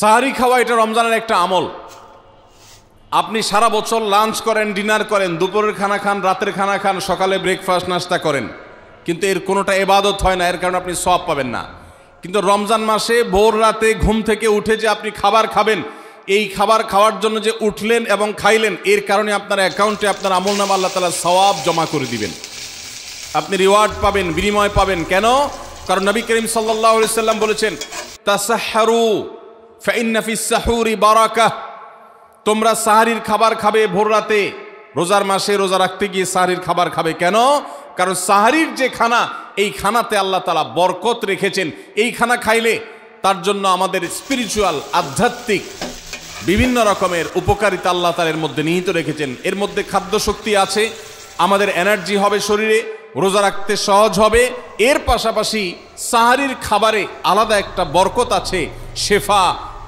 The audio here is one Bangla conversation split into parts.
সাহারি খাওয়া এটা রমজানের একটা আমল। আপনি সারা বছর লাঞ্চ করেন, ডিনার করেন, দুপুরের খানা খান, রাতের খানা খান, সকালে ব্রেকফাস্ট নাস্তা করেন, কিন্তু এর কোনোটা ইবাদত হয় না, এর কারণে আপনি সওয়াব পাবেন না। কিন্তু রমজান মাসে ভোর রাতে ঘুম থেকে উঠে যে আপনি খাবার খাবেন, এই খাবার খাওয়ার জন্য যে উঠলেন এবং খাইলেন, এর কারণে আপনার অ্যাকাউন্টে আপনার আমলনামা আল্লাহ তাআলা সওয়াব জমা করে দিবেন, আপনি রিওয়ার্ড পাবেন, বিনিময় পাবেন। কেন? কারণ নবী করিম সাল্লাল্লাহু আলাইহি সাল্লাম বলেছেন, তাসাহহারু ফাইন্না ফিস সাহুরি বারাকাহ। তোমরা সাহারির খাবার খাবে ভোর রাতে। রোজার মাসে রোজা রাখতে গিয়ে সাহারির খাবার খাবে কেন? কারণ সাহারির যে খানা, এই খানাতে আল্লাহ তাআলা বরকত রেখেছেন। এই খানা খাইলে তার জন্য আমাদের স্পিরিচুয়াল, আধ্যাত্মিক বিভিন্ন রকমের উপকারিতা আল্লাহ তাআলা এর মধ্যে নিহিত রেখেছেন। এর মধ্যে খাদ্য শক্তি আছে, আমাদের এনার্জি হবে শরীরে, রোজা রাখতে সহজ হবে। এর পাশাপাশি সাহারির খাবারে আলাদা একটা বরকত আছে, শেফা,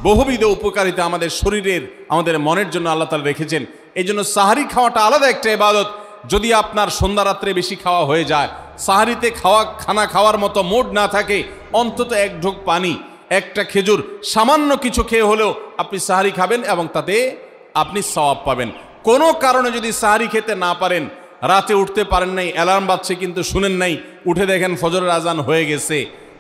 বহুবিধ উপকারিতা আমাদের শরীরের, আমাদের মনের জন্য আল্লাহ তাআলা রেখেছেন। এই জন্য সাহারি খাওয়াটা আলাদা একটা ইবাদত। যদি আপনার সন্ধ্যা রাত্রে বেশি খাওয়া হয়ে যায়, সাহারিতে খানা খাওয়ার মতো মুড না থাকে, অন্তত এক ঢোক পানি, একটা খেজুর, সামান্য কিছু খেয়ে হলেও আপনি সাহারি খাবেন এবং তাতে আপনি সওয়াব পাবেন। কোনো কারণে যদি সাহারি খেতে না পারেন, রাতে উঠতে পারেন নাই, অ্যালার্ম বাজছে কিন্তু শুনেন নাই, উঠে দেখেন ফজরের আজান হয়ে গেছে,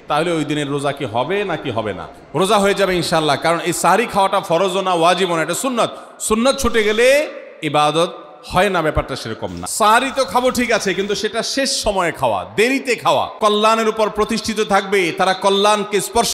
তাহলে ওই দিনের রোজা কি হবে নাকি হবে না? রোজা হয়ে যাবে ইনশাআল্লাহ। কারণ এই সাহারি খাওয়াটা ফরজও না, ওয়াজিবও না, এটা সুন্নত। সুন্নত ছুটে গেলে ইবাদত হয় না, ব্যাপারটা সেরকম না। সাহারি তো খাবো ঠিক আছে, কিন্তু সেটা শেষ সময়ে খাওয়া, দেরিতে খাওয়া কল্যাণের উপর প্রতিষ্ঠিত থাকবে, তারা কল্যাণকে স্পর্শ